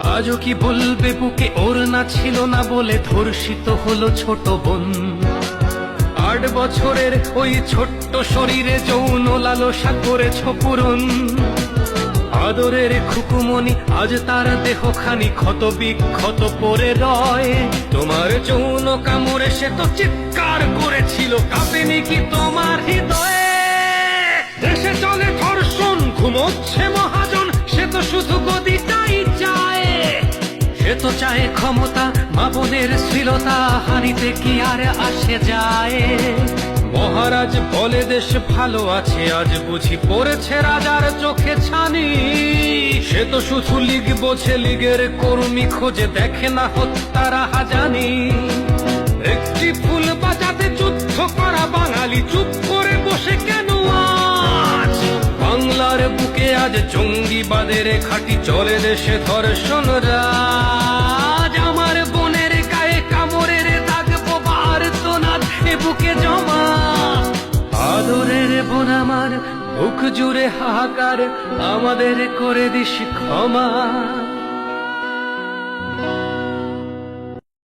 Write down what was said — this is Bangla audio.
আজও কি বলবে বুকে ওর না ছিল না বলে ধর্ষিত হলো ছোট বোন। 8 বছরের ওই ছোট্ট শরীরে যৌন লালসা করেছ পূরণ। আদরের খুকুমনি আজ তার দেহখানি ক্ষত বিক্ষত পড়ে রয়। তোমার যৌন কামড়ে সে তো চিৎকার করেছিল, কাঁপেনি কি তোমার হৃদয়ে? দেশে চলে ধর্ষণ, ঘুমোচ্ছে মহাজন, সে তো শুধু গদিটাই চায়। সে তো চায় ক্ষমতা, মা বোনের শ্লীলতা হানিতে কি আর আসে যায়? মহারাজ বলে দেশ ভালো আছে, আজ বুঝি পড়েছে রাজার চোখে ছানি। সে তো শুধু লীগ বোঝে, লীগের কর্মী খোঁজে, দেখে না হত্যার হাজানি। একটি ফুল বাজাতে যুদ্ধ করা বাঙালি চুপ করে বসে কেন আজ? বাংলার বুকে আজ জঙ্গিবাদের খাঁটি চলে, দেশে ধর্ষণ রাজ। আমার বোনের গায়ে কামড়ের দাগ, বোবার তো না এ বুকে জমা। আদরের বোন আমার, বুক জুড়ে হাহাকার, আমাদের করে দিস ক্ষমা।